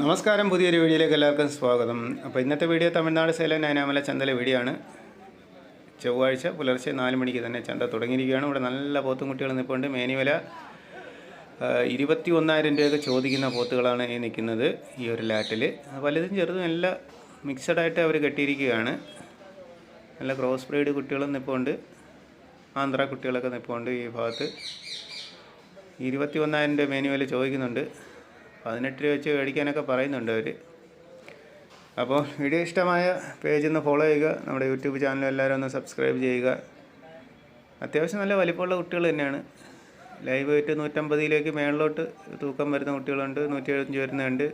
നമസ്കാരം, പുതിയൊരു വീഡിയോയിലേക്ക് എല്ലാവർക്കും സ്വാഗതം. അപ്പോൾ ഇന്നത്തെ വീഡിയോ തമിഴ്നാട് സേലം നൈനാമല ചന്തയിലെ വീഡിയോ ആണ്. ചൊവ്വാഴ്ച പുലർച്ചെ 4 മണിക്ക് തന്നെ ചന്ത തുടങ്ങിയിരിക്കുകയാണ്. ഇവിടെ നല്ല പോത്തും കുട്ടികൾ നിൽപ്പുണ്ട്. മേനിവില 21,000 രൂപയൊക്കെ ചോദിക്കുന്ന പോത്തുകളാണ് ഈ നിൽക്കുന്നത്. ഈ ഒരു ലാറ്റിൽ വലുതും ചെറുതും എല്ലാം മിക്സഡായിട്ട് അവർ കെട്ടിയിരിക്കുകയാണ്. നല്ല ക്രോസ് ബ്രീഡ് കുട്ടികളും നിൽപ്പുണ്ട്, ആന്ധ്ര കുട്ടികളൊക്കെ നിൽപ്പുണ്ട്. ഈ ഭാഗത്ത് 21,000 രൂപ മേനിവില ചോദിക്കുന്നുണ്ട്. 18 രൂപ വെച്ച് മേടിക്കാനൊക്കെ പറയുന്നുണ്ട് അവർ. അപ്പോൾ വീഡിയോ ഇഷ്ടമായ പേജ് ഒന്ന് ഫോളോ ചെയ്യുക. നമ്മുടെ യൂട്യൂബ് ചാനൽ എല്ലാവരും ഒന്ന് സബ്സ്ക്രൈബ് ചെയ്യുക. അത്യാവശ്യം നല്ല വലിപ്പമുള്ള കുട്ടികൾ തന്നെയാണ്. ലൈവ് വെയിറ്റ് 150 മേളിലോട്ട് തൂക്കം വരുന്ന കുട്ടികളുണ്ട്, 175 വരുന്നുണ്ട്,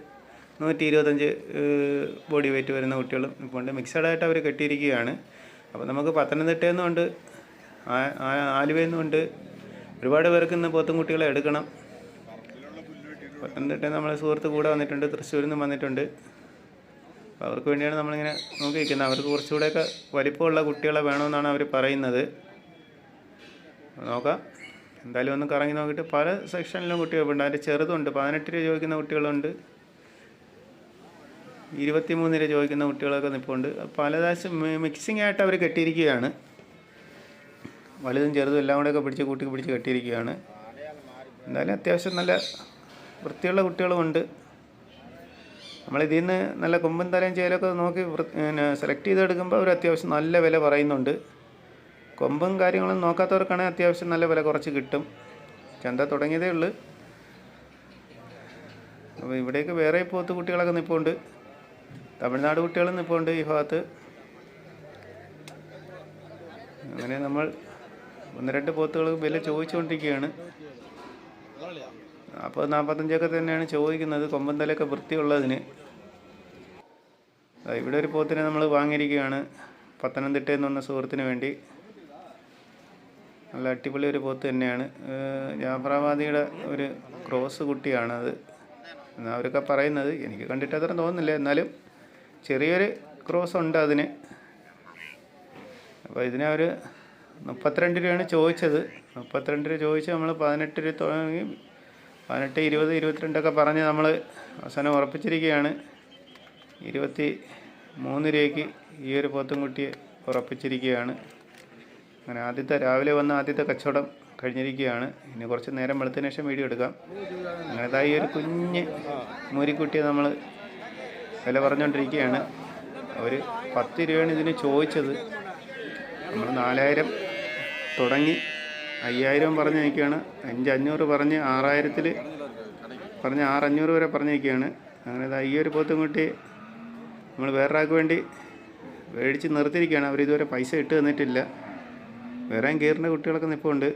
125 ബോഡി വെയിറ്റ് വരുന്ന കുട്ടികളും ഇപ്പോൾ ഉണ്ട്. മിക്സഡായിട്ട് അവർ കെട്ടിയിരിക്കുകയാണ്. അപ്പോൾ നമുക്ക് പത്തനംതിട്ടയിൽ നിന്നുണ്ട്, ആലുവയിൽ നിന്നുണ്ട്, ഒരുപാട് പേർക്ക് ഇന്ന് പോത്തും കുട്ടികളെ എടുക്കണം. പത്തനംതിട്ടയിൽ നമ്മളെ സുഹൃത്ത് കൂടെ വന്നിട്ടുണ്ട്, തൃശ്ശൂരിൽ നിന്നും വന്നിട്ടുണ്ട്. അപ്പോൾ അവർക്ക് വേണ്ടിയാണ് നമ്മളിങ്ങനെ നോക്കിയിരിക്കുന്നത്. അവർക്ക് കുറച്ചുകൂടെയൊക്കെ വലിപ്പമുള്ള കുട്ടികളെ വേണമെന്നാണ് അവർ പറയുന്നത്. നോക്കാം, എന്തായാലും ഒന്ന് കറങ്ങി നോക്കിയിട്ട്. പല സെക്ഷനിലും കുട്ടികളുണ്ട്. അതിൻ്റെ ചെറുതുണ്ട്, 18 രൂപ ചോദിക്കുന്ന കുട്ടികളുണ്ട്, 23 രൂപ ചോദിക്കുന്ന കുട്ടികളൊക്കെ നിൽപ്പുണ്ട്. പലതാശം മിക്സിംഗ് ആയിട്ട് അവർ കെട്ടിയിരിക്കുകയാണ്. വലുതും ചെറുതും എല്ലാം കൂടെയൊക്കെ പിടിച്ച് കെട്ടിയിരിക്കുകയാണ്. എന്തായാലും അത്യാവശ്യം നല്ല വൃത്തിയുള്ള കുട്ടികളുമുണ്ട്. നമ്മളിതിൽ നിന്ന് നല്ല കൊമ്പും തലയും ചേലൊക്കെ നോക്കി സെലക്ട് ചെയ്തെടുക്കുമ്പോൾ അവർ അത്യാവശ്യം നല്ല വില പറയുന്നുണ്ട്. കൊമ്പും കാര്യങ്ങളും നോക്കാത്തവർക്കാണെങ്കിൽ അത്യാവശ്യം നല്ല വില കുറച്ച് കിട്ടും. ചന്ത തുടങ്ങിയതേ ഉള്ളൂ. അപ്പോൾ ഇവിടേക്ക് വേറെ പോത്ത് കുട്ടികളൊക്കെ നിൽപ്പുണ്ട്, തമിഴ്നാട് കുട്ടികളും നിൽപ്പുണ്ട് ഈ ഭാഗത്ത്. അങ്ങനെ നമ്മൾ 1-2 പോത്തുകൾ വില ചോദിച്ചുകൊണ്ടിരിക്കുകയാണ്. 40-45 തന്നെയാണ് ചോദിക്കുന്നത്, കൊമ്പൻ തലയൊക്കെ വൃത്തിയുള്ളതിന്. ഇവിടെ ഒരു പോത്തിനെ നമ്മൾ വാങ്ങിയിരിക്കുകയാണ് പത്തനംതിട്ടയിൽ നിന്ന് വന്ന സുഹൃത്തിന് വേണ്ടി. നല്ല അടിപൊളി ഒരു പോത്ത് തന്നെയാണ്. ജാഫറാബാദിയുടെ ഒരു ക്രോസ് കുട്ടിയാണത് എന്നാണ് അവരൊക്കെ പറയുന്നത്. എനിക്ക് കണ്ടിട്ട് അത്ര തോന്നുന്നില്ല, എന്നാലും ചെറിയൊരു ക്രോസ് ഉണ്ട് അതിന്. അപ്പോൾ ഇതിനെ അവർ 32 രൂപയാണ് ചോദിച്ചത്. 32 രൂപ ചോദിച്ച് നമ്മൾ 18 രൂപ തുടങ്ങി 18, 20, 22 പറഞ്ഞ് നമ്മൾ അവസാനം ഉറപ്പിച്ചിരിക്കുകയാണ്. 23 രൂപയ്ക്ക് ഈ ഒരു പോത്തുംകുട്ടിയെ ഉറപ്പിച്ചിരിക്കുകയാണ്. അങ്ങനെ രാവിലെ വന്ന ആദ്യത്തെ കച്ചവടം കഴിഞ്ഞിരിക്കുകയാണ്. ഇനി കുറച്ച് നേരം വെളുത്തതിന് ശേഷം വീഡിയോ എടുക്കാം. അങ്ങനെ ഈ ഒരു കുഞ്ഞ് മൂരിക്കുട്ടിയെ നമ്മൾ വില പറഞ്ഞുകൊണ്ടിരിക്കുകയാണ്. അവർ 10 രൂപയാണ് ഇതിന് ചോദിച്ചത്. നമ്മൾ 4,000 തുടങ്ങി 5,000 പറഞ്ഞ് നിൽക്കുകയാണ്. 5,500 പറഞ്ഞ് 6,000 പറഞ്ഞ് 6,500 വരെ പറഞ്ഞിരിക്കുകയാണ്. അങ്ങനെ ഈ ഒരു പോത്തുംകുട്ടി നമ്മൾ വേറൊരാൾക്ക് വേണ്ടി മേടിച്ച് നിർത്തിയിരിക്കുകയാണ്. അവരിതുവരെ പൈസ ഇട്ട് തന്നിട്ടില്ല. വേറെയും കീറിൻ്റെ കുട്ടികളൊക്കെ നിൽപ്പുണ്ട്.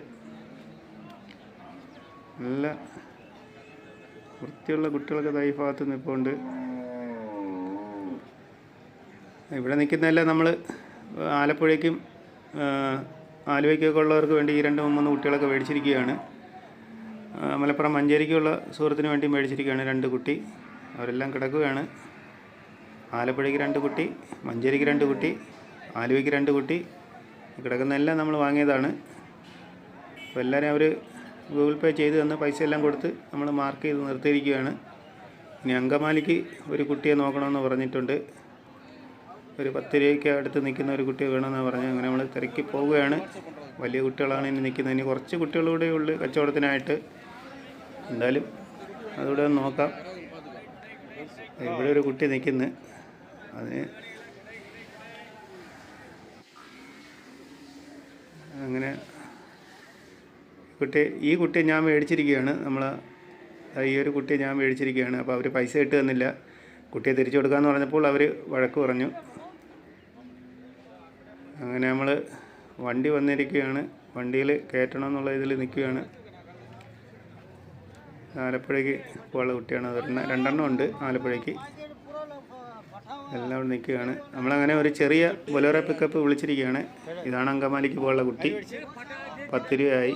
നല്ല വൃത്തിയുള്ള കുട്ടികളൊക്കെ ഈ ഭാഗത്ത് നിൽപ്പുണ്ട്. ഇവിടെ നിൽക്കുന്നതെല്ലാം നമ്മൾ ആലപ്പുഴയ്ക്കും ആലുവയ്ക്കൊക്കെ ഉള്ളവർക്ക് വേണ്ടി ഈ 2-3 കുട്ടികളൊക്കെ മേടിച്ചിരിക്കുകയാണ്. മലപ്പുറം മഞ്ചേരിക്കുള്ള സുഹൃത്തിന് വേണ്ടി മേടിച്ചിരിക്കുകയാണ് 2 കുട്ടി. അവരെല്ലാം കിടക്കുകയാണ്. ആലപ്പുഴയ്ക്ക് 2 കുട്ടി, മഞ്ചേരിക്ക് 2 കുട്ടി, ആലുവയ്ക്ക് 2 കുട്ടി. കിടക്കുന്നതെല്ലാം നമ്മൾ വാങ്ങിയതാണ്. അപ്പോൾ എല്ലാവരും അവർ ഗൂഗിൾ പേ ചെയ്ത് തന്ന് പൈസ എല്ലാം കൊടുത്ത് നമ്മൾ മാർക്ക് ചെയ്ത് നിർത്തിയിരിക്കുകയാണ്. ഇനി അങ്കമാലിക്ക് ഒരു കുട്ടിയെ നോക്കണമെന്ന് പറഞ്ഞിട്ടുണ്ട്. ഒരു 10 രൂപയ്ക്ക് അടുത്ത് നിൽക്കുന്ന ഒരു കുട്ടിയെ വേണമെന്ന് പറഞ്ഞ് അങ്ങനെ നമ്മൾ തിരക്കി പോവുകയാണ്. വലിയ കുട്ടികളാണ് ഇനി നിൽക്കുന്നത്. ഇനി കുറച്ച് കുട്ടികളുടെ ഉള്ളു കച്ചവടത്തിനായിട്ട്. എന്തായാലും അതുകൂടെ ഒന്ന് നോക്കാം. ഇവിടെ ഒരു കുട്ടി നിൽക്കുന്നു. അതിന് അങ്ങനെ ഈ കുട്ടിയെ ഞാൻ മേടിച്ചിരിക്കുകയാണ്. ഈ ഒരു കുട്ടിയെ ഞാൻ മേടിച്ചിരിക്കുകയാണ്. അപ്പോൾ അവർ പൈസ ഇട്ട് തന്നില്ല. കുട്ടിയെ തിരിച്ചു കൊടുക്കാമെന്ന് പറഞ്ഞപ്പോൾ അവർ വഴക്ക് പറഞ്ഞു. അങ്ങനെ നമ്മൾ വണ്ടി വന്നിരിക്കുകയാണ്. വണ്ടിയിൽ കയറ്റണമെന്നുള്ള ഇതിൽ നിൽക്കുകയാണ്. ആലപ്പുഴയ്ക്ക് പോകാനുള്ള കുട്ടിയാണ്. 2 ഉണ്ട് ആലപ്പുഴയ്ക്ക്. എല്ലാം ഇവിടെ നിൽക്കുകയാണ്. നമ്മളങ്ങനെ ഒരു ചെറിയ ബൊലേറോ പിക്കപ്പ് വിളിച്ചിരിക്കുകയാണ്. ഇതാണ് അങ്കമാലിക്ക് പോകാനുള്ള കുട്ടി. 10 രൂപയായി.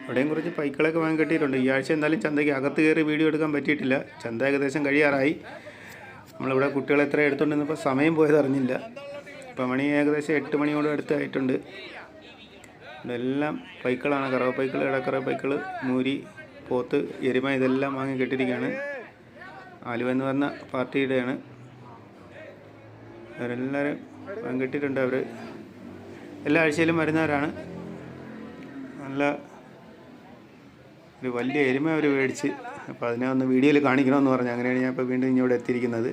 ഇവിടെയും കുറച്ച് പൈക്കളൊക്കെ വാങ്ങി കെട്ടിയിട്ടുണ്ട്. ഈ ആഴ്ച എന്തായാലും ചന്തയ്ക്ക് അകത്ത് കയറി വീഡിയോ എടുക്കാൻ പറ്റിയിട്ടില്ല. ചന്ത ഏകദേശം കഴിയാറായി. നമ്മളിവിടെ കുട്ടികളെ എത്ര എടുത്തുകൊണ്ടിരുന്നപ്പോൾ സമയം പോയത് അറിഞ്ഞില്ല. ഇപ്പോൾ മണി ഏകദേശം 8 മണിയോട് അടുത്തായിട്ടുണ്ട്. ഇതെല്ലാം പൈക്കളാണ്. കറവ പൈക്കൾ, ഇടക്കറവ പൈക്കൾ, മൂരി പോത്ത്, എരുമ ഇതെല്ലാം വാങ്ങി കെട്ടിയിരിക്കുകയാണ്. ആലുവ എന്ന് പറഞ്ഞ പാർട്ടിയുടെയാണ്. അവരെല്ലാവരും വാങ്ങി കെട്ടിയിട്ടുണ്ട്. അവർ എല്ലാ ആഴ്ചയിലും വരുന്നവരാണ്. നല്ല ഒരു വലിയ എരുമ അവർ മേടിച്ച്, അപ്പോൾ അതിനെ ഒന്ന് വീഡിയോയിൽ കാണിക്കണമെന്ന് പറഞ്ഞു. അങ്ങനെയാണ് ഞാൻ ഇപ്പോൾ വീണ്ടും ഇങ്ങോട്ട് എത്തിയിരിക്കുന്നത്.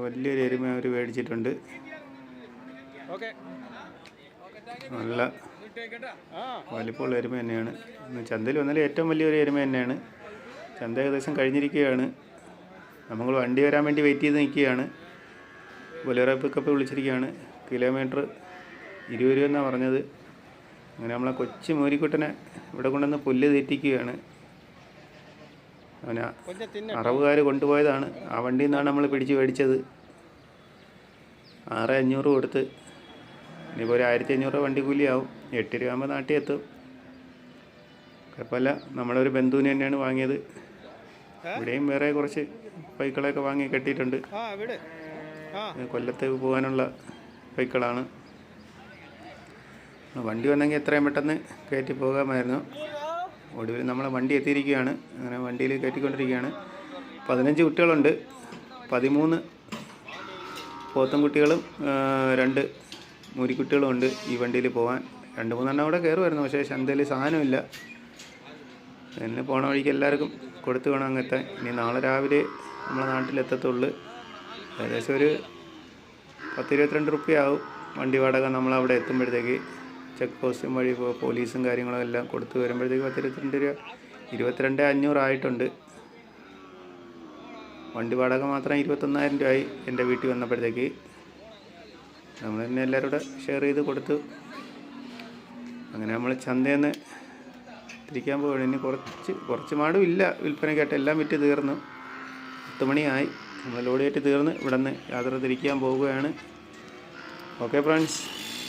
വലിയൊരു എരുമ അവർ മേടിച്ചിട്ടുണ്ട്. നല്ല വലിപ്പമുള്ള എരുമ തന്നെയാണ്. ചന്തയിൽ വന്നാലും ഏറ്റവും വലിയൊരു എരുമ തന്നെയാണ്. ചന്ത ഏകദേശം കഴിഞ്ഞിരിക്കുകയാണ്. നമ്മൾ വണ്ടി വരാൻ വേണ്ടി വെയിറ്റ് ചെയ്ത് നിൽക്കുകയാണ്. Bolero pickup വിളിച്ചിരിക്കുകയാണ്. കിലോമീറ്റർ 20 രൂപ എന്നാണ് പറഞ്ഞത്. അങ്ങനെ നമ്മളെ കൊച്ചു മോരിക്കുട്ടനെ ഇവിടെ കൊണ്ടുവന്ന് പുല്ല് തീറ്റിക്കുകയാണ്. അവനെ അറവുകാർ കൊണ്ടുപോയതാണ്. ആ വണ്ടിയിൽ നിന്നാണ് നമ്മൾ പിടിച്ച് മേടിച്ചത്. 6,500 കൊടുത്ത്. ഇനിയിപ്പോൾ ഒരു 1,500 രൂപ വണ്ടി കൂലിയാവും. 8 രൂപ ആകുമ്പോൾ നാട്ടിൽ എത്തും. കുഴപ്പമില്ല. നമ്മളൊരു ബന്ധുവിന് തന്നെയാണ് വാങ്ങിയത്. ഇവിടെയും വേറെ കുറച്ച് പൈക്കളൊക്കെ വാങ്ങി കെട്ടിയിട്ടുണ്ട്. കൊല്ലത്തേക്ക് പോകാനുള്ള പൈക്കളാണ്. വണ്ടി വന്നെങ്കിൽ എത്രയും പെട്ടെന്ന് കയറ്റി പോകാമായിരുന്നു. ഒടുവിൽ നമ്മളെ വണ്ടി എത്തിയിരിക്കുകയാണ്. അങ്ങനെ വണ്ടിയിൽ കയറ്റിക്കൊണ്ടിരിക്കുകയാണ്. 15 കുട്ടികളുണ്ട്. 13 പോത്തും കുട്ടികളും 2 മൂരിക്കുട്ടികളും ഉണ്ട് ഈ വണ്ടിയിൽ പോകാൻ. 2-3 എണ്ണം അവിടെ കയറുമായിരുന്നു. പക്ഷേ ചന്തയിൽ സാധനമില്ല. പിന്നെ പോണ വഴിക്ക് എല്ലാവർക്കും കൊടുത്തു വേണം അങ്ങെത്താൻ. ഇനി നാളെ രാവിലെ നമ്മളെ നാട്ടിലെത്തത്തുള്ളൂ. ഏകദേശം ഒരു 10-22 റുപ്യയാവും വണ്ടി വാടക നമ്മളവിടെ എത്തുമ്പോഴത്തേക്ക്. ചെക്ക് പോസ്റ്റും വഴി പോലീസും കാര്യങ്ങളും എല്ലാം കൊടുത്ത് വരുമ്പോഴത്തേക്ക് 10-22 രൂപ, 22,500 ആയിട്ടുണ്ട്. വണ്ടി വാടക മാത്രം 21,000 രൂപയായി എൻ്റെ വീട്ടിൽ വന്നപ്പോഴത്തേക്ക്. നമ്മൾ തന്നെ എല്ലാവരും കൂടെ ഷെയർ ചെയ്ത് കൊടുത്തു. അങ്ങനെ നമ്മൾ ചന്തയിൽ നിന്ന് തിരിക്കാൻ പോവുകയാണ്. ഇനി കുറച്ച് മാടും ഇല്ല വിൽപ്പനയ്ക്കായിട്ട്. എല്ലാം വിറ്റ് തീർന്നു. 10 മണിയായി. നമ്മൾ ലോഡ് കയറ്റി തീർന്ന് ഇവിടെ നിന്ന് യാത്ര തിരിക്കാൻ പോവുകയാണ്. ഓക്കെ ഫ്രണ്ട്സ്,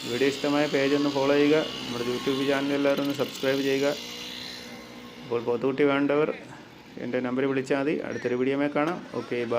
വീഡിയോ ഇഷ്ടമായ പേജ് ഒന്ന് ഫോളോ ചെയ്യുക. നമ്മുടെ യൂട്യൂബ് ചാനൽ എല്ലാവരും ഒന്ന് സബ്സ്ക്രൈബ് ചെയ്യുക. അപ്പോൾ പോത്തുകുട്ടി വേണ്ടവർ എൻ്റെ നമ്പർ വിളിച്ചാൽ മതി. അടുത്തൊരു വീഡിയോയിൽ കാണാം. Okay, by.